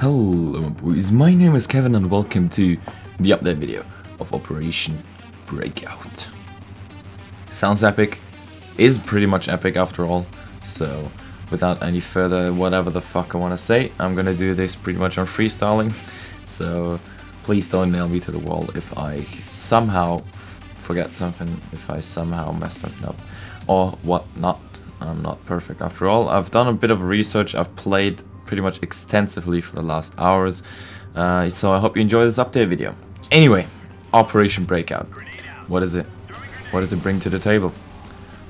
Hello my boys, my name is Kevin and welcome to the update video of Operation Breakout. Sounds epic, is pretty much epic after all, so without any further whatever the fuck I want to say, I'm gonna do this pretty much on freestyling, so please don't nail me to the wall if I somehow forget something, if I somehow mess something up, or whatnot. I'm not perfect after all. I've done a bit of research, I've played pretty much extensively for the last hours, so I hope you enjoy this update video. Anyway, Operation Breakout. What is it? What does it bring to the table?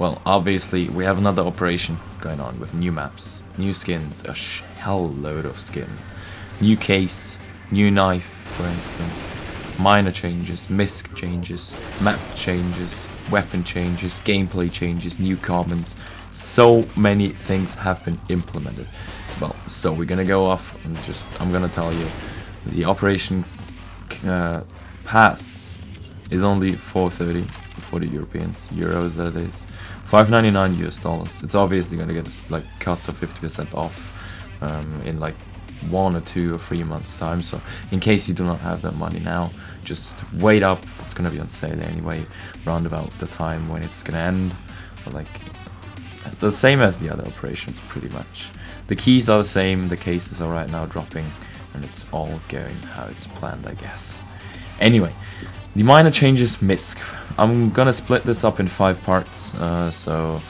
Well, obviously we have another operation going on with new maps, new skins, a hell load of skins, new case, new knife for instance, minor changes, MISC changes, map changes, weapon changes, gameplay changes, new commons. So many things have been implemented. Well, so we're gonna go off and I'm gonna tell you, the Operation Pass is only $4.30 for the Europeans, euros that is, $5.99 US. It's obviously gonna get like cut to 50% off in like 1 or 2 or 3 months time. So in case you do not have that money now, just wait up. It's gonna be on sale anyway, round about the time when it's gonna end, or like the same as the other operations pretty much. The keys are the same, the cases are right now dropping, and it's all going how it's planned, I guess. Anyway, the minor changes MISC. I'm gonna split this up in 5 parts, so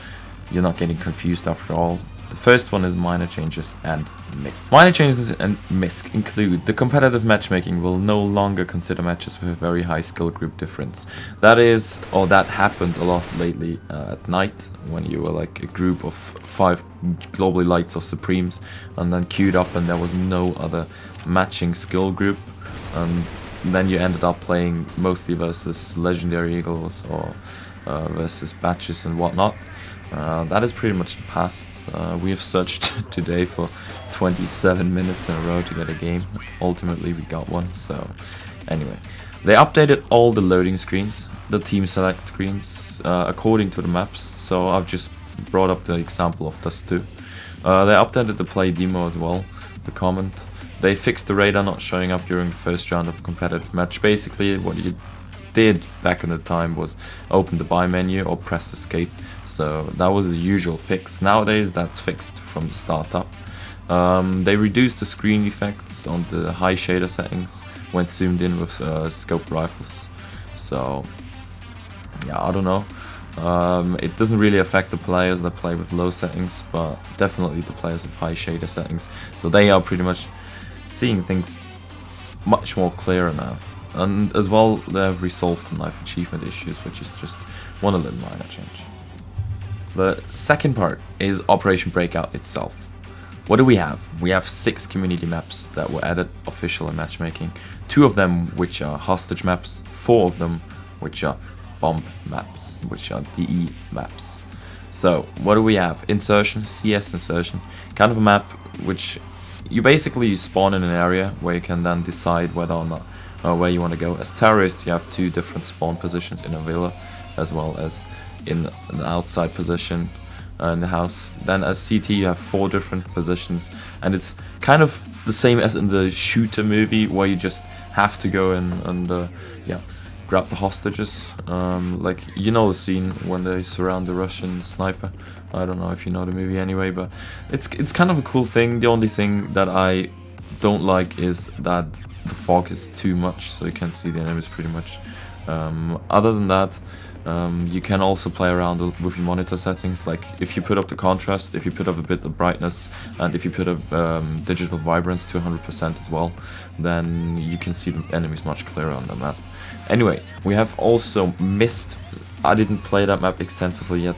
you're not getting confused after all. The first one is minor changes and MISC. Minor changes and MISC include the competitive matchmaking will no longer consider matches with a very high skill group difference. That is, or that happened a lot lately at night, when you were like a group of 5 globally lights or supremes and then queued up and there was no other matching skill group, and then you ended up playing mostly versus legendary eagles or versus batches and whatnot. That is pretty much the past. We have searched today for 27 minutes in a row to get a game. Ultimately we got one, so anyway. They updated all the loading screens, the team select screens, according to the maps, so I've just brought up the example of Dust 2. They updated the play demo as well, the comment. They fixed the radar not showing up during the first round of a competitive match. Basically what you did back in the time was open the buy menu or press escape, so that was the usual fix. Nowadays that's fixed from the start up. They reduced the screen effects on the high shader settings when zoomed in with scoped rifles, so yeah, I don't know. It doesn't really affect the players that play with low settings, but definitely the players with high shader settings, so they are pretty much seeing things much more clearer now. And as well, they have resolved the knife achievement issues, which is just one little minor change. The second part is Operation Breakout itself. What do we have? We have 6 community maps that were added official in matchmaking, 2 of them which are hostage maps, 4 of them which are bomb maps, which are DE maps. So what do we have? Insertion, CS insertion, kind of a map which you basically spawn in an area where you can then decide whether or not where you want to go. As terrorists you have 2 different spawn positions in a villa, as well as in an outside position in the house. Then as CT you have 4 different positions, and it's kind of the same as in the shooter movie where you just have to go in and yeah, grab the hostages. Like, you know the scene when they surround the Russian sniper. I don't know if you know the movie anyway, but it's kind of a cool thing. The only thing that I don't like is that the fog is too much, so you can't see the enemies pretty much. Other than that, you can also play around with your monitor settings, like if you put up the contrast, if you put up a bit of brightness, and if you put up digital vibrance to 100% as well, then you can see the enemies much clearer on the map. Anyway, we have also MISC. I didn't play that map extensively yet,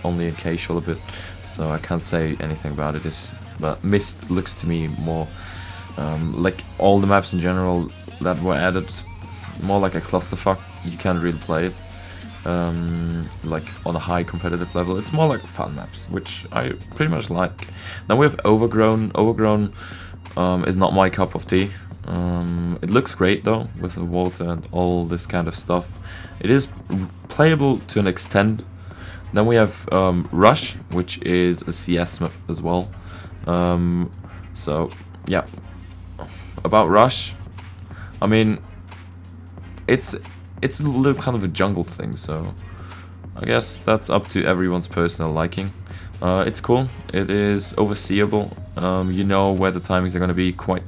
only a casual a bit, so I can't say anything about it. But MISC looks to me more like all the maps in general that were added, more like a clusterfuck. You can't really play it like on a high competitive level. It's more like fun maps, which I pretty much like. Then we have Overgrown. Overgrown is not my cup of tea. It looks great though, with the water and all this kind of stuff. It is playable to an extent. Then we have Rush, which is a CS map as well. So yeah, about Rush, I mean, it's a little kind of a jungle thing, so I guess that's up to everyone's personal liking. It's cool. It is overseeable. You know where the timings are going to be quite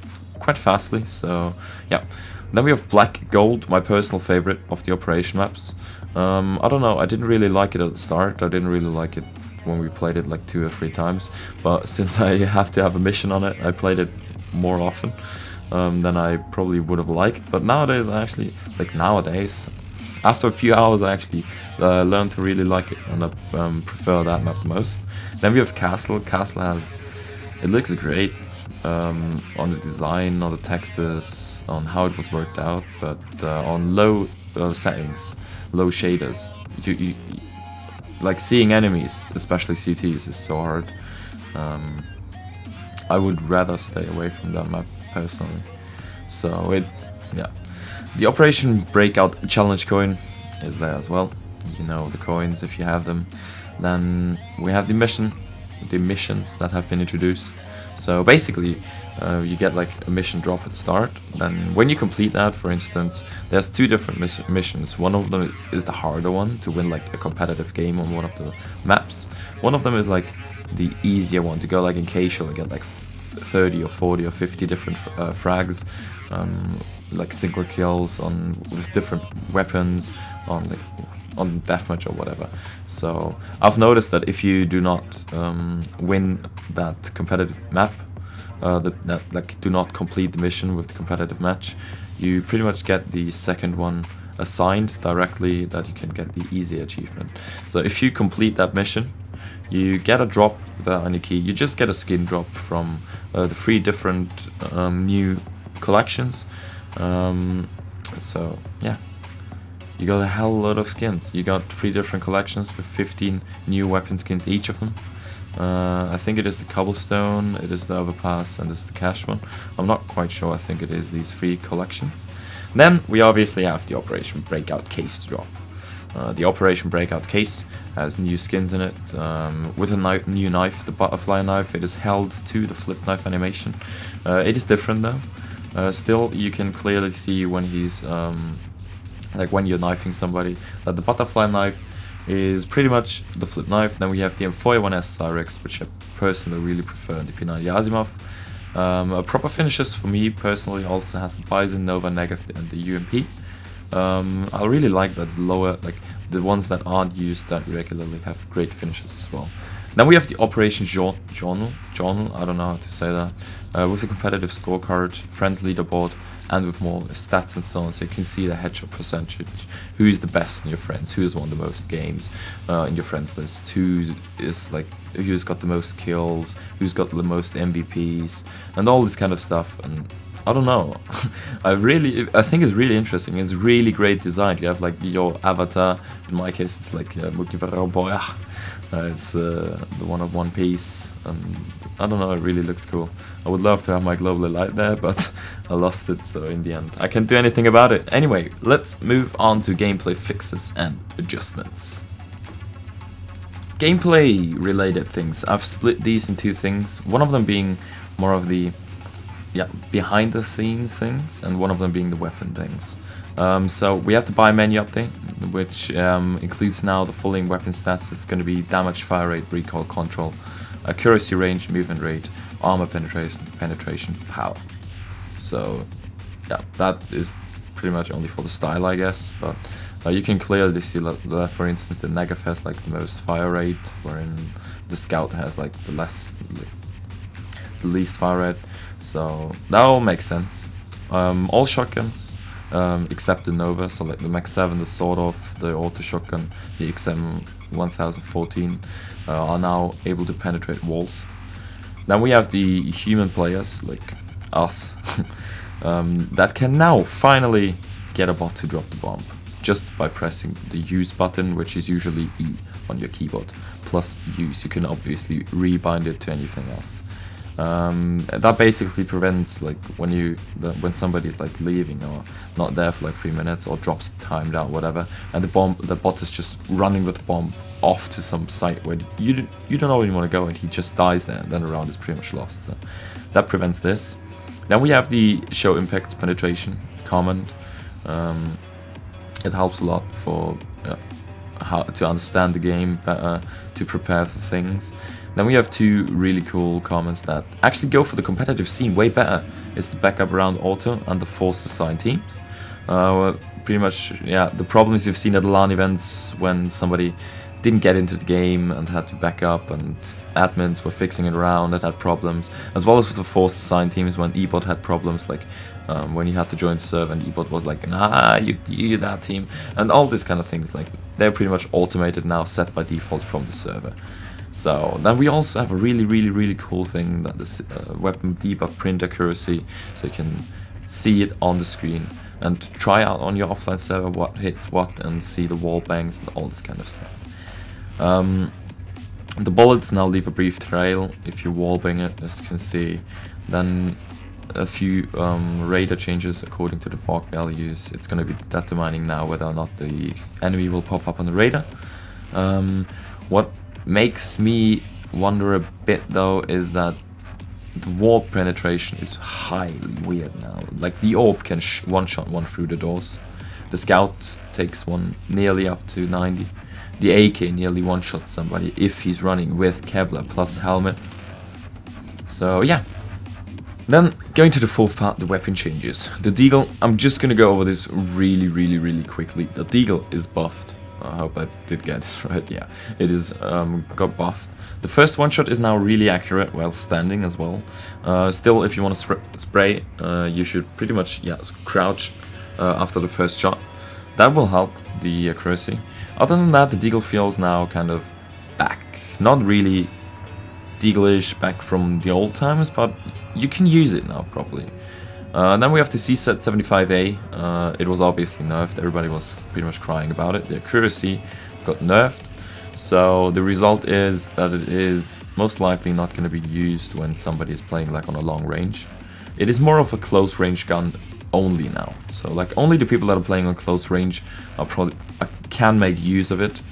fastly. So yeah. Then we have Black Gold, my personal favorite of the operation maps. I don't know. I didn't really like it at the start. I didn't really like it when we played it like 2 or 3 times. But since I have to have a mission on it, I played it more often than I probably would have liked. But nowadays, after a few hours, I actually learned to really like it, and I prefer that map the most. Then we have Castle. Castle it looks great on the design, on the textures, on how it was worked out, but on low settings, low shaders, you like seeing enemies, especially CTs, is so hard. I would rather stay away from that map personally. So yeah. The Operation Breakout challenge coin is there as well. You know the coins if you have them. Then we have the missions that have been introduced. So basically, you get like a mission drop at the start. Then when you complete that, for instance, there's 2 different missions. One of them is the harder one to win like a competitive game on one of the maps. One of them is like the easier one to go like in casual and get like 30 or 40 or 50 different frags. Like single kills with different weapons on deathmatch or whatever. So I've noticed that if you do not win that competitive map, do not complete the mission with the competitive match, you pretty much get the second one assigned directly, that you can get the easy achievement. So if you complete that mission, you get a drop without any key. You just get a skin drop from the 3 different new collections. So yeah, you got a hell lot of skins. You got 3 different collections with 15 new weapon skins each of them. I think it is the cobblestone, it is the overpass, and it's the cash one. I'm not quite sure. I think it is these 3 collections. Then we obviously have the Operation Breakout case to drop. The Operation Breakout case has new skins in it, with a new knife, the butterfly knife. It is held to the flip knife animation. It is different though. Still, you can clearly see when he's like when you're knifing somebody, that the butterfly knife is pretty much the flip knife. Then we have the M4A1S Cyrex, which I personally really prefer, and the P90 Asimov. Proper finishes for me personally also has the Bison, Nova, Negative, and the UMP. I really like that lower, like the ones that aren't used that regularly have great finishes as well. Then we have the Operation Journal, I don't know how to say that, with a competitive scorecard, friends leaderboard, and with more stats and so on, so you can see the headshot percentage, who is the best in your friends, who has won the most games in your friends list, who's got the most kills, who's got the most MVPs, and all this kind of stuff. And I don't know, I think it's really interesting. It's really great design. You have like your avatar, in my case it's like Mrtweeday. It's the one of One Piece, and I don't know, it really looks cool. I would love to have my global light there, but I lost it, so in the end I can't do anything about it. Anyway, let's move on to gameplay fixes and adjustments. Gameplay related things, I've split these in 2 things, one of them being more of the behind the scenes things, and one of them being the weapon things. So we have the buy menu update, which includes now the following weapon stats. It's going to be damage, fire rate, recoil, control, accuracy, range, movement rate, armor penetration, power. So yeah, that is pretty much only for the style, I guess, but you can clearly see that, for instance, the Negative has like the most fire rate, wherein the Scout has like the least fire rate. So that all makes sense. All shotguns, except the Nova, so like the Max 7, the Sword Off, the Auto Shotgun, the XM 1014, are now able to penetrate walls. Then we have the human players, like us, that can now finally get a bot to drop the bomb, just by pressing the use button, which is usually E on your keyboard, plus use. You can obviously rebind it to anything else. That basically prevents like when somebody's like leaving or not there for like 3 minutes, or drops timed out, whatever, and the bot is just running with the bomb off to some site where you don't know where you want to go, and he just dies there, and then the round is pretty much lost. So that prevents this. Then we have the show impact penetration command. It helps a lot for how to understand the game better, to prepare for things. Then we have two really cool comments that actually go for the competitive scene way better. It's the backup around auto and the forced assign teams. Pretty much, yeah, the problems you've seen at LAN events when somebody didn't get into the game and had to back up, and admins were fixing it around that had problems, as well as with the forced assign teams when eBot had problems, like when you had to join the server and eBot was like, nah, you that team, and all these kind of things. Like, they're pretty much automated now, set by default from the server. So then we also have a really cool thing, that this weapon debug print accuracy, so you can see it on the screen and try out on your offline server what hits what and see the wall bangs and all this kind of stuff. The bullets now leave a brief trail if you wallbang it, as you can see. Then a few radar changes according to the fog values. It's going to be determining now whether or not the enemy will pop up on the radar. What makes me wonder a bit though is that the warp penetration is highly weird now. Like, the orb can one-shot one through the doors. The scout takes one nearly up to 90. The AK nearly one-shots somebody if he's running with Kevlar plus helmet. So yeah. Then going to the fourth part, the weapon changes. The Deagle, I'm just gonna go over this really quickly. The Deagle is buffed. I hope I did get it right. Yeah, it is got buffed. The first one shot is now really accurate while standing as well. Still, if you want to spray, you should pretty much crouch after the first shot. That will help the accuracy. Other than that, the Deagle feels now kind of back. Not really Deagle-ish back from the old times, but you can use it now properly. Then we have the CSET 75A. It was obviously nerfed. Everybody was pretty much crying about it. The accuracy got nerfed. So the result is that it is most likely not going to be used when somebody is playing like on a long range. It is more of a close range gun only now. So like only the people that are playing on close range are probably can make use of it.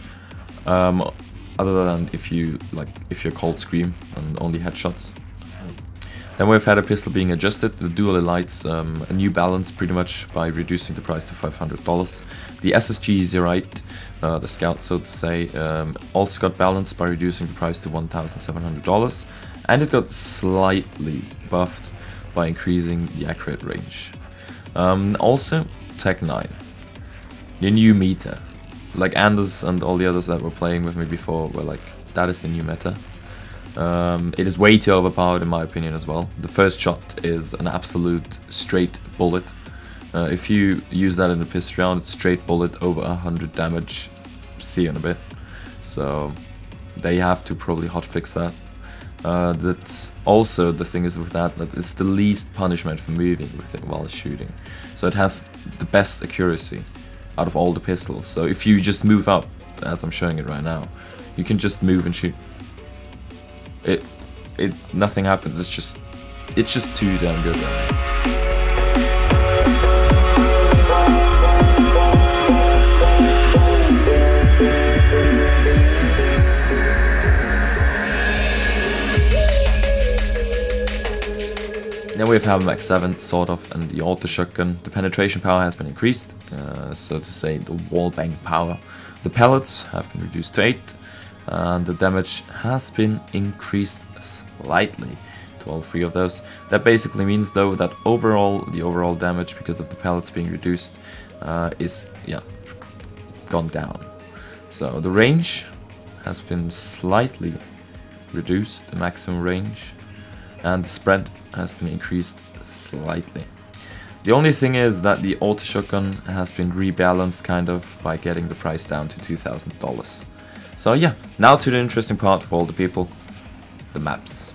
Other than if you're cold scream and only headshots. Then we've had a pistol being adjusted. The dual elites a new balance pretty much by reducing the price to $500. The SSG-08, the scout so to say, also got balanced by reducing the price to $1,700, and it got slightly buffed by increasing the accurate range. Also, Tech 9, the new meta. Like Anders and all the others that were playing with me before were like, that is the new meta. It is way too overpowered in my opinion as well. The first shot is an absolute straight bullet. If you use that in a pistol round, it's straight bullet over 100 damage. See in a bit. So they have to probably hotfix that. That's also the thing is with that it's the least punishment for moving with it while shooting. So it has the best accuracy out of all the pistols. So if you just move up, as I'm showing it right now, you can just move and shoot. Nothing happens. It's just too damn good. Then we have Max 7, sort of, and the auto shotgun. The penetration power has been increased, so to say, the wall bang power. The pellets have been reduced to 8, and the damage has been increased slightly to all 3 of those. That basically means though that the overall damage because of the pellets being reduced is gone down. So the range has been slightly reduced, the maximum range, and the spread has been increased slightly. The only thing is that the auto shotgun has been rebalanced kind of by getting the price down to $2,000. So yeah, now to the interesting part for all the people, the maps.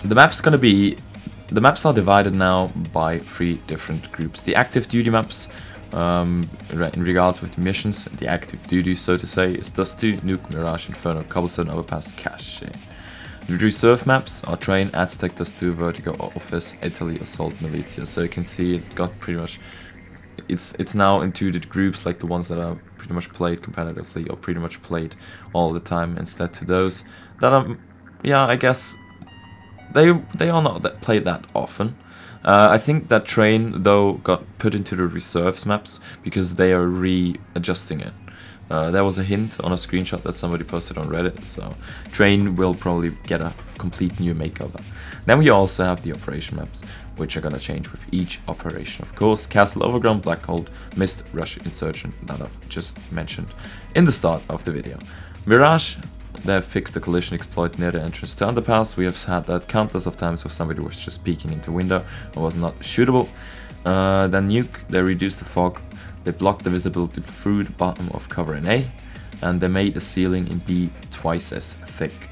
The maps are divided now by 3 different groups. The active duty maps, in regards with the missions, the active duty so to say, is Dust 2, Nuke, Mirage, Inferno, Cobblestone, Overpass, Cache. The reserve maps are Train, Aztec, Dust 2, Vertigo, Office, Italy, Assault, Militia. So you can see it's got pretty much, it's now into the groups like the ones that are pretty much played competitively or pretty much played all the time, instead to those that are, I guess, they are not played that often. I think that train though got put into the reserves maps because they are readjusting it. There was a hint on a screenshot that somebody posted on Reddit, so train will probably get a complete new makeover. Then we also have the operation maps, which are gonna change with each operation. Of course, Castle Overground, Blackhold, Mist, Rush, Insurgent, that I've just mentioned in the start of the video. Mirage, they have fixed the collision exploit near the entrance to Underpass. We have had that countless of times where somebody was just peeking into window and was not shootable. Then Nuke, they reduced the fog, they blocked the visibility through the bottom of cover in A, and they made the ceiling in B twice as thick.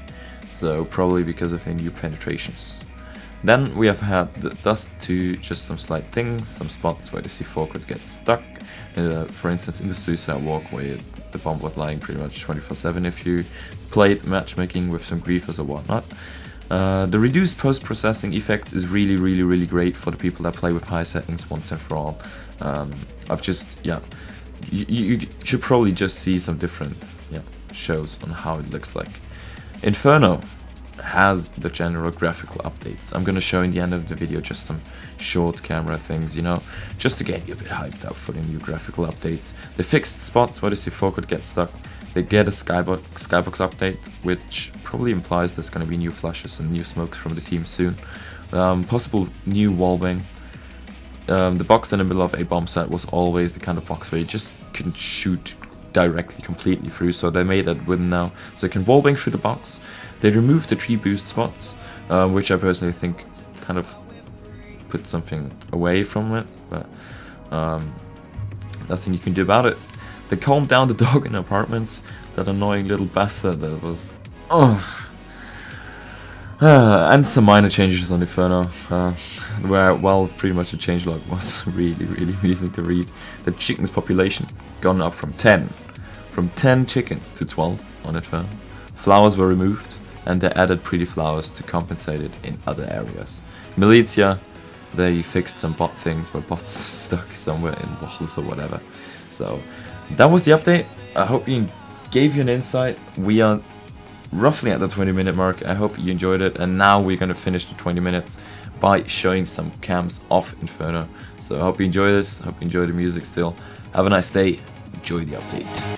So probably because of the new penetrations. Then we have had the dust to just some slight things, some spots where the C4 could get stuck. For instance, in the suicide walk where the bomb was lying pretty much 24/7 if you played matchmaking with some griefers or whatnot. The reduced post-processing effect is really great for the people that play with high settings once and for all. I've just, yeah, you should probably just see some different shows on how it looks like. Inferno has the general graphical updates. I'm gonna show in the end of the video just some short camera things, you know, just to get you a bit hyped up for the new graphical updates. They fixed spots where the C4 could get stuck. They get a skybox update, which probably implies there's gonna be new flashes and new smokes from the team soon. Possible new wallbang. The box in the middle of a bomb site was always the kind of box where you just couldn't shoot directly completely through, so they made that win now, so you can wallbang through the box. They removed the tree boost spots, which I personally think kind of put something away from it, but nothing you can do about it. They calmed down the dog in apartments, that annoying little bastard that was... and some minor changes on Inferno, where, well, pretty much the changelog was really amusing to read. The chickens population gone up from 10 chickens to 12 on Inferno. Flowers were removed, and they added pretty flowers to compensate it in other areas. Militia, they fixed some bot things where bots stuck somewhere in walls or whatever. So that was the update. I hope it gave you an insight. We are roughly at the 20-minute mark. I hope you enjoyed it, and now we're gonna finish the 20 minutes by showing some cams of Inferno. So I hope you enjoy this. I hope you enjoy the music still. Have a nice day. Enjoy the update.